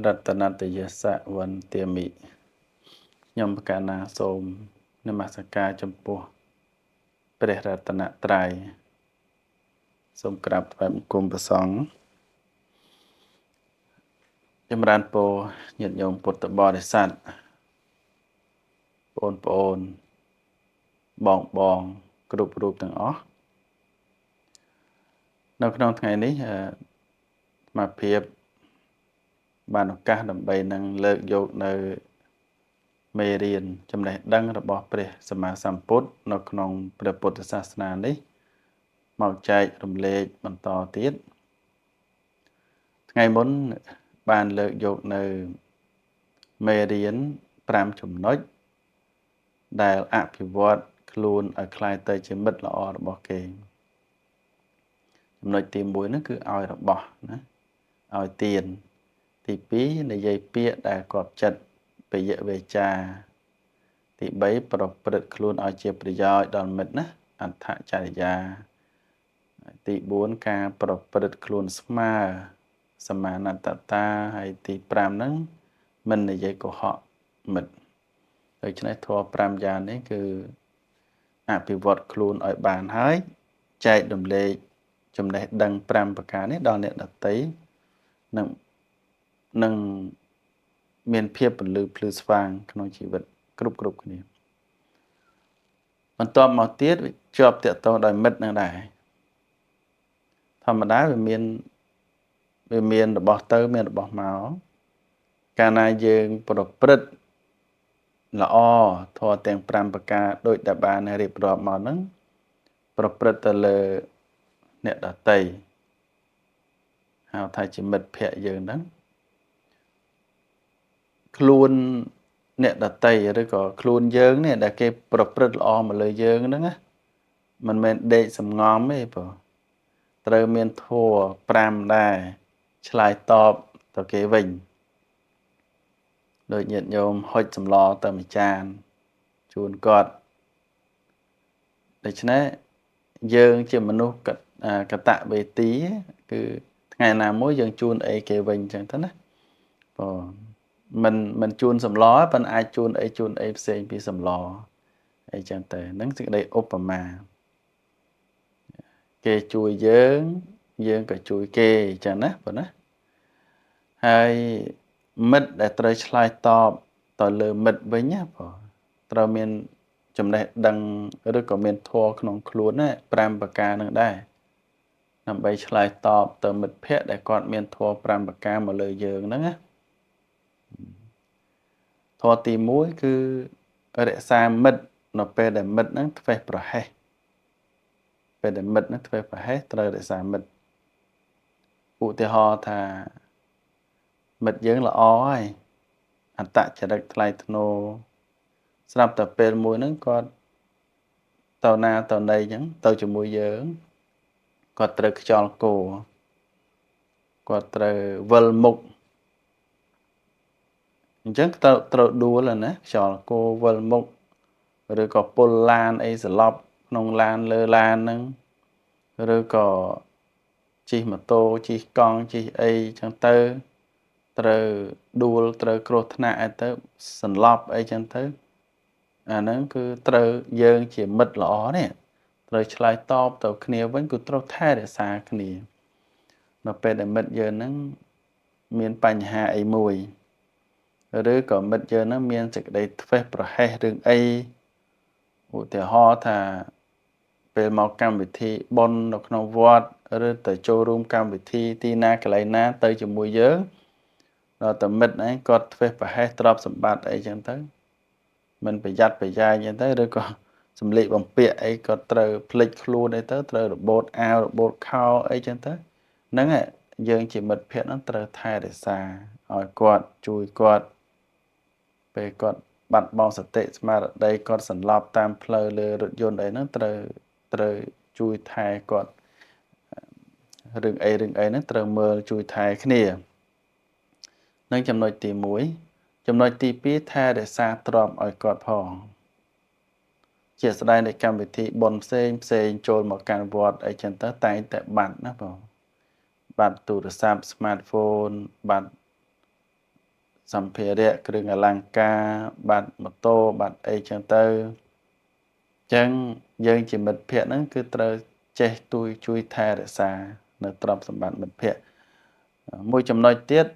រតនតយសៈវន្ទាមិខ្ញុំបកណាសូមនមស្ការចំពោះព្រះរតនត្រ័យសូមក្រាបថ្វាយបង្គំព្រះសង្ឃចម្រើនពរញាតិញោមពុទ្ធបរិស័ទបងប្អូនបងគ្រប់រូបទាំងអស់នៅក្នុងថ្ងៃនេះអាត្មាភាពបានឱកាសដើម្បីនឹងលើកយកនៅមេរៀនចំណេះដឹងរបស់ព្រះសម្មាសម្ពុទ្ធនៅក្នុងព្រះពុទ្ធសាសនានេះមកចែករំលែកបន្តទៀតថ្ងៃមុនបានលើកយកនៅមេរៀន5ចំណុចដែលអភិវឌ្ឍខ្លួនឲ្យคล้ายទៅជាមិត្តល្អរបស់គេចំណុចទី1ហ្នឹងគឺឲ្យរបស់ណាឲ្យទានទី2និយាយពាក្យដែលកប់ចិត្តពយវេចាទី3ប្រព្រឹត្តខ្លួនឲ្យជាប្រយោជន៍ដល់មិត្តណាអដ្ឋចរិយាទី4ការប្រព្រឹត្តខ្លួនស្មើសមាណតតាហើយទី5ហ្នឹងមិននិយាយកុហកមិត្តដូច្នេះធម៌5យ៉ាងនេះគឺអភិវឌ្ឍខ្លួនឲ្យបានហើយចែករំលែកចំណេះដឹង5ប្រការនេះដល់អ្នកដទៃនឹងមានភាពពលឺភ្លឺស្វាងក្នុងជីវិតគ្រប់គ្នាបន្ទាប់មកទៀតជាប់តាក់ទងដោយមិត្តនឹងដែរធម្មតាវាមានរបស់ទៅមានរបស់មកកាលណាយើងប្រព្រឹត្តល្អធម៌ទាំង5ប្រការដូចដែលបានរៀបរាប់មកហ្នឹងប្រព្រឹត្តទៅលើអ្នកដទៃហៅថាជាមិត្តភក្តិយើងហ្នឹងខ្លួនអ្នកដទៃឬក៏ខ្លួនយើងនេះដែលគេប្រព្រឹត្តល្អមកលើយើងហ្នឹងណាមិនមែនដេកសំងំទេបងត្រូវមានធម៌5ដែរឆ្លើយតបទៅគេវិញដូចញាតិញោមហុចសម្លទៅមួយចានជូនគាត់ដូច្នេះយើងជាមនុស្សកតវេទីគឺថ្ងៃណាមួយយើងជូនអីគេវិញអញ្ចឹងទៅណាបងមិនជូនសម្លប៉ុន្តែអាចជូនអីផ្សេងពីសម្លអីចឹងទៅហ្នឹងសេចក្តីឧបមាគេជួយយើងក៏ជួយគេអញ្ចឹងណាបងណាហើយមិត្តដែលត្រូវឆ្លើយតបទៅលើមិត្តវិញណាបងត្រូវមានចំណេះដឹងឬក៏មានធម៌ក្នុងខ្លួនណា5ប្រការនឹងដែរដើម្បីឆ្លើយតបទៅមិត្តភ័ក្តិដែលគាត់មានធម៌5ប្រការមកលើយើងហ្នឹងណាធម៌ទី1គឺរក្សាមិត្តនៅពេលដែលមិត្តហ្នឹងធ្វេសប្រហែសពេលដែលមិត្តហ្នឹងធ្វេសប្រហែសត្រូវរក្សាមិត្តឧទាហរណ៍ថាមិត្តយើងល្អហើយអត្តចរិតថ្លៃថ្នូរស្រាប់តែពេលមួយហ្នឹងគាត់ទៅណាទៅណីអញ្ចឹងទៅជាមួយយើងគាត់ត្រូវខ្យល់គោគាត់ត្រូវវិលមុខអញ្ចឹងត្រូវដួលណាខ្យល់គោវិលមុខឬក៏ពុលឡានអីសន្លប់ក្នុងឡានលើឡានហ្នឹងឬក៏ជិះម៉ូតូជិះកង់ជិះអីចឹងទៅត្រូវដួលត្រូវគ្រោះថ្នាក់អីទៅសន្លប់អីចឹងទៅអាហ្នឹងគឺត្រូវយើងជាមិត្តល្អនេះត្រូវឆ្លើយតបទៅគ្នាវិញគឺត្រូវថែរក្សាគ្នានៅពេលដែលមិត្តយើងហ្នឹងមានបញ្ហាអីមួយឬក៏មិត្តយើងហ្នឹងមានសេចក្តីធ្វេសប្រហែសរឿងអីឧទាហរណ៍ថាពេលមកកម្មវិធីបុណ្យនៅក្នុងវត្តឬទៅចូលរួមកម្មវិធីទីណាកន្លែងណាទៅជាមួយយើងដល់តែមិត្តឯងគាត់ធ្វេសប្រហែសទ្រព្យសម្បត្តិអីចឹងទៅមិនប្រយ័ត្នប្រយែងចឹងទៅឬក៏សម្លៀកបំពាក់អីក៏ត្រូវភ្លេចខ្លួនអីទៅត្រូវរបូតអាវរបូតខោអីចឹងទៅហ្នឹងយើងជាមិត្តភក្តិហ្នឹងត្រូវថែរក្សាឲ្យគាត់ជួយគាត់ពេលគាត់បាត់បង់សតិស្មារតីគាត់សន្លប់តាមផ្លូវលើរថយន្តអីហ្នឹងត្រូវជួយថែគាត់រឿងអីហ្នឹងត្រូវមើលជួយថែគ្នានឹងចំណុចទី1ចំណុចទី2ថែរក្សាទ្រព្យឲ្យគាត់ផងជាស្ដែងនៃកម្មវិធីបុណ្យផ្សេងចូលមកកាន់វត្តអីចឹងទៅតែងតែបាត់ណាបងបាត់ទូរស័ព្ទ smartphone បាត់ សម្ភារៈគ្រឿងអលង្ការបាត់ម៉ូតូបាត់អីចឹងទៅចឹងយើងជាមិត្តភ័ក្តិហ្នឹងគឺត្រូវចេះជួយថែរក្សានៅទ្រព្យសម្បត្តិមិត្តភ័ក្តិមួយចំណុចទៀត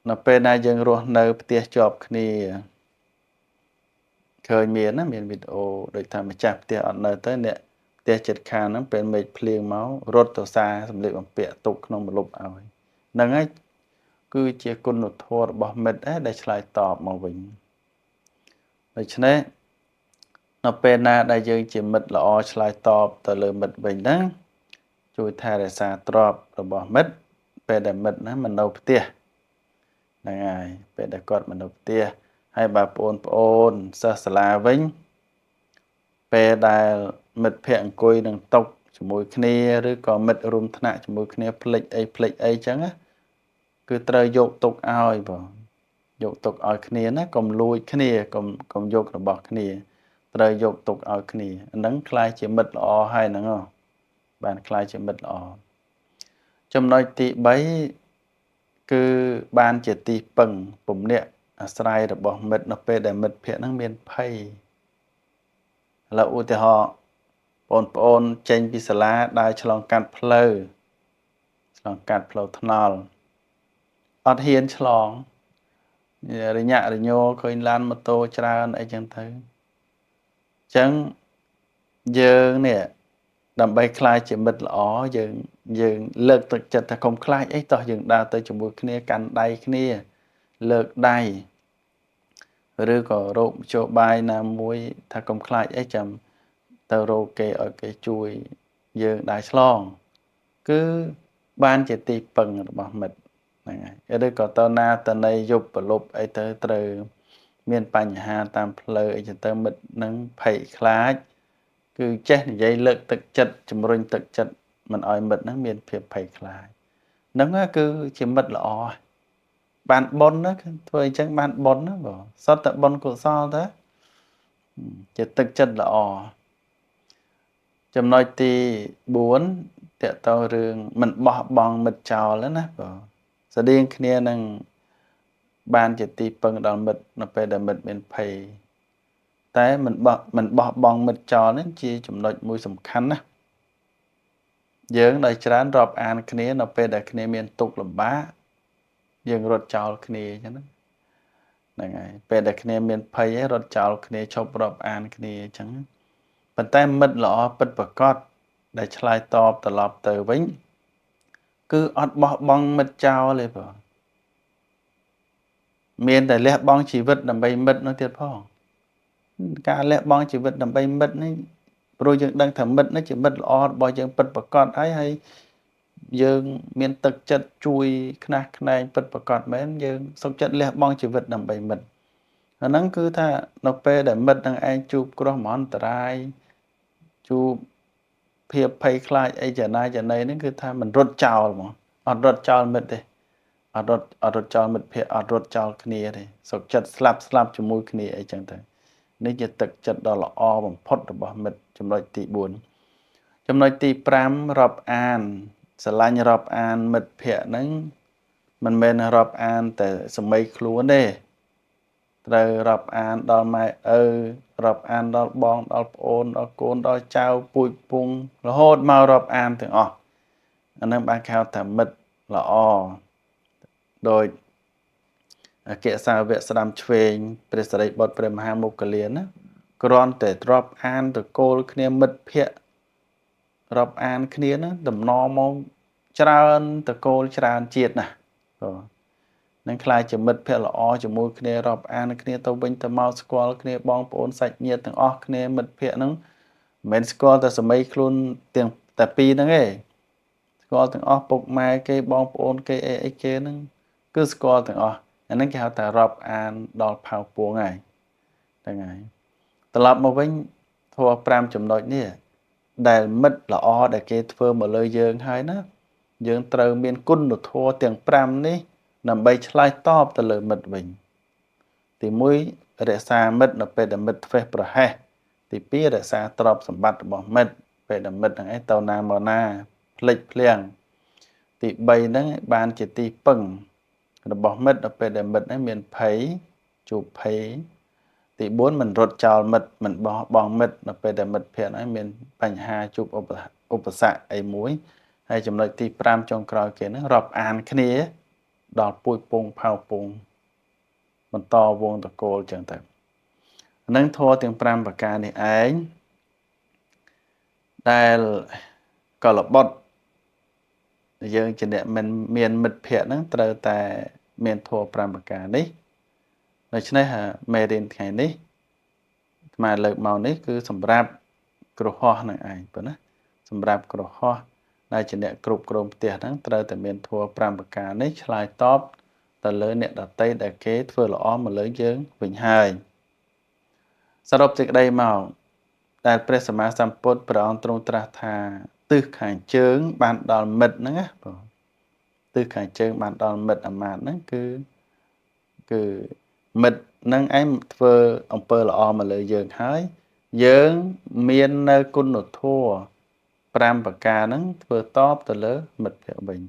នៅពេលណាយើងរស់នៅផ្ទះជាប់គ្នាឃើញមានណាមានវីដេអូដូចថាម្ចាស់ផ្ទះអត់នៅទៅអ្នកផ្ទះជិតខាងហ្នឹងពេលមេឃភ្លៀងមករត់ទៅសារសម្លៀកបំពាក់ទុកក្នុងម្លប់ឲ្យហ្នឹងហើយគឺជាគុណធម៌របស់មិត្តដែលឆ្លើយតបមកវិញដូច្នេះនៅពេលណាដែលយើងជាមិត្តល្អឆ្លើយតបទៅលើមិត្តវិញហ្នឹងជួយថែរក្សាទ្រព្យរបស់មិត្តពេលដែលមិត្តណាមិននៅផ្ទះហ្នឹងហើយពេលដែលគាត់មិននៅផ្ទះហើយបើប្អូនសិស្សសាលាវិញពេលដែលមិត្តភ័ក្តិអង្គុយនឹងតុជាមួយគ្នាឬក៏មិត្តរួមថ្នាក់ជាមួយគ្នាភ្លេចអីចឹងណាគឺត្រូវយកទុកឲ្យបងយកទុកឲ្យគ្នាណាកុំលួចគ្នាកុំយករបស់គ្នាត្រូវយកទុកឲ្យគ្នាហ្នឹងខ្លាយជាមិត្តល្អហើយហ្នឹងបានខ្លាយជាមិត្តល្អចំណុចទី3គឺបានជាទីពឹងពំនាក់អាស្រ័យរបស់មិត្តនៅពេលដែលមិត្តភ័ក្តិហ្នឹងមានភ័យឥឡូវឧទាហរណ៍ប្អូនចេញពីសាលាដើរឆ្លងកាត់ផ្លូវថ្នល់អត់ហ៊ានឆ្លងរញាក់រញ័រឃើញឡានម៉ូតូច្រើនអីចឹងទៅចឹងយើងនេះដើម្បីខ្លាចជាមិត្តល្អយើងលើកទឹកចិត្តថាកុំខ្លាចអីតោះយើងដើរទៅជាមួយគ្នាកាន់ដៃគ្នាលើកដៃឬក៏រោគមធ្យោបាយណាមួយថាកុំខ្លាចអីចាំទៅរកគេឲ្យគេជួយយើងដើរឆ្លងគឺបានជាទីពឹងរបស់មិត្តហ្នឹងហើយឬក៏ទៅណាទៅណីយប់ប្រលប់អីទៅត្រូវមានបញ្ហាតាមផ្លូវអីចឹងទៅមិត្តនឹងភ័យខ្លាចគឺចេះនិយាយលើកទឹកចិត្តជំរុញទឹកចិត្តមិនឲ្យមិត្តហ្នឹងមានភាពភ័យខ្លាចហ្នឹងគឺជាមិត្តល្អបានបុណ្យណាធ្វើអញ្ចឹងបានបុណ្យណាបងសុទ្ធតែបុណ្យកុសលទៅជាទឹកចិត្តល្អចំណុចទី4តកតងរឿងមិនបោះបង់មិត្តចោលណាបងស្តៀងគ្នានឹងបានជាទីពឹងដល់មិត្តនៅពេលដែលមិត្តមានភ័យតែមិនបោះបង់មិត្តចោលនេះជាចំណុចមួយសំខាន់ណាយើងដោយច្រើនរាប់អានគ្នានៅពេលដែលគ្នាមានទុក្ខលំបាកយើងរត់ចោលគ្នាអញ្ចឹងហ្នឹងហើយពេលដែលគ្នាមានភ័យឯងរត់ចោលគ្នាឈប់រាប់អានគ្នាអញ្ចឹងប៉ុន្តែមិត្តល្អពិតប្រាកដដែលឆ្លើយតបត្រឡប់ទៅវិញគឺអត់បោះបង់មិត្តចោលទេបងមានតែលះបង់ជីវិតដើម្បីមិត្តនោះទៀតផងការលះបង់ជីវិតដើម្បីមិត្តនេះព្រោះយើងដឹងថាមិត្តនេះជាមិត្តល្អរបស់យើងពិតប្រាកដហើយយើងមានទឹកចិត្តជួយខ្នះខ្នែងពិតប្រាកដមែនយើងសុខចិត្តលះបង់ជីវិតដើម្បីមិត្តអាហ្នឹងគឺថានៅពេលដែលមិត្តនឹងឯងជួបគ្រោះមហន្តរាយជួបភាពភ័យខ្លាចអីចាណាចាណីហ្នឹងគឺថាមិនរត់ចោលហ្មងអត់រត់ចោលមិត្តទេអត់រត់ចោលមិត្តភ័ក្តិអត់រត់ចោលគ្នាទេសុខចិត្តស្លាប់ជាមួយគ្នាអីចឹងទៅនេះជាទឹកចិត្តដ៏ល្អបំផុតរបស់មិត្តចំណុចទី4ចំណុចទី5រាប់អានស្រឡាញ់រាប់អានមិត្តភ័ក្តិហ្នឹងមិនមែនរាប់អានតែសម័យខ្លួនទេត្រូវរាប់អានដល់ម៉ែឪរាប់អានដល់បងដល់ប្អូនដល់កូនដល់ចៅពូជពងរហូតមករាប់អានទាំងអស់អាហ្នឹងបានគេហៅថាមិត្តល្អដោយអគ្គសាវកស្ដាំឆ្វេងព្រះសិរីបុត្រព្រះមហាមុគលានណាគ្រាន់តែរាប់អានតកូលគ្នាមិត្តភ័ក្តិរាប់អានគ្នាណាដំណមកច្រើនតកូលច្រើនជាតិណាបងនឹងខ្លាចជាមិត្តភ័ក្តិល្អជាមួយគ្នារាប់អានគ្នាទៅវិញទៅមកស្គាល់គ្នាបងប្អូនសាច់ញាតិទាំងអស់គ្នាមិត្តភ័ក្តិហ្នឹងមិនមែនស្គាល់តែសម័យខ្លួនទាំងតែពីរហ្នឹងទេស្គាល់ទាំងអស់ពុកម៉ែគេបងប្អូនគេអីគេហ្នឹងគឺស្គាល់ទាំងអស់អាហ្នឹងគេហៅថារាប់អានដល់ផៅពួងហើយហ្នឹងហើយត្រឡប់មកវិញធម៌5ចំណុចនេះដែលមិត្តល្អដែលគេធ្វើមកលើយើងហើយណាយើងត្រូវមានគុណធម៌ទាំង5នេះដើម្បីឆ្លើយតបទៅលើមិត្តវិញទី1រក្សាមិត្តនៅពេលដែលមិត្តធ្វេសប្រហែសទី2រក្សាទ្រព្យសម្បត្តិរបស់មិត្តពេលដែលមិត្តហ្នឹងឯងទៅណាមកណាភ្លេចភ្លាំងទី3ហ្នឹងបានជាទីពឹង របស់មិត្តដល់ពេលដែលមិត្តហ្នឹងមានភ័យជួបភ័យទី4មិនរត់ចោលមិត្តមិនបោះបង់មិត្តដល់ពេលដែលមិត្តភក្តិហ្នឹងមានបញ្ហាជួបឧបសគ្គអីមួយហើយចំណុចទី5ចុងក្រោយគេហ្នឹងរាប់អានគ្នាដល់ពួយពងផៅពងបន្តវងតកូលចឹងទៅហ្នឹងធម៌ទាំង5ប្រការនេះឯងដែលកលបុត្រយើងជាអ្នកមិនមានមិត្តភ័ក្តិហ្នឹងត្រូវតែមានធម៌5ប្រការនេះដូច្នេះមេរៀនថ្ងៃនេះអាត្មាលើកមកនេះគឺសម្រាប់គ្រហស្ថនឹងឯងប៉ុណ្ណាសម្រាប់គ្រហស្ថដែលជាអ្នកគ្រប់គ្រងផ្ទះហ្នឹងត្រូវតែមានធម៌5ប្រការនេះឆ្លើយតបទៅលើអ្នកដទៃដែលគេធ្វើល្អមកលើយើងវិញហើយសរុបសេចក្តីមកដែលព្រះសម្មាសម្ពុទ្ធព្រះអង្គទ្រង់ត្រាស់ថាទិសខាងជើងបានដល់មិត្តហ្នឹងណាបងទិសខាងជើងបានដល់មិត្តអាមាត្យហ្នឹងគឺមិត្តហ្នឹងឯងធ្វើអំពើល្អមកលើយើងហើយយើងមាននៅគុណធម៌5ប្រការហ្នឹងធ្វើតបទៅលើមិត្តភក្តិវិញ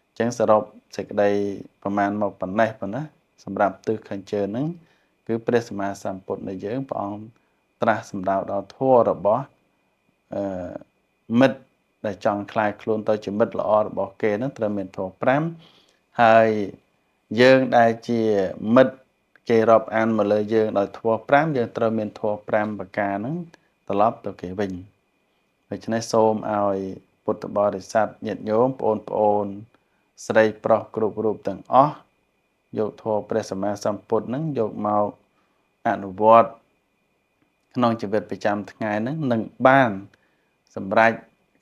អញ្ចឹងសរុបសេចក្តីប្រមាណមកប៉ុណ្ណេះប៉ុណ្ណាសម្រាប់ទិសខាងជើងហ្នឹងគឺព្រះសម្មាសម្ពុទ្ធនៃយើងព្រះអង្គត្រាស់សម្ដៅដល់ធម៌របស់មិត្តដែលចង់คลายខ្លួនទៅជាមិត្តល្អរបស់គេហ្នឹងត្រូវមានធម៌5ហើយយើងដែលជាមិត្តគេរាប់អានមកលើយើងដោយធម៌5យើងត្រូវមានធម៌5ប្រការហ្នឹងត្រឡប់ទៅគេវិញដូច្នេះសូមឲ្យពុទ្ធបរិស័ទញាតិញោមបងប្អូនស្រីប្រុសគ្រប់រូបទាំងអស់យកធម៌ព្រះសម្មាសម្ពុទ្ធហ្នឹងយកមកអនុវត្តក្នុងជីវិតប្រចាំថ្ងៃហ្នឹងនឹងបានសម្រេច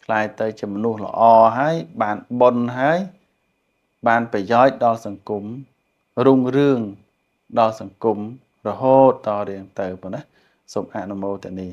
ខ្លាយទៅជាមនុស្សល្អហើយបានបុណ្យហើយបានប្រយោជន៍ដល់សង្គមរុងរឿងដល់សង្គមរហូតតរៀងទៅប៉ុណ្ណាសូមអនុមោទនា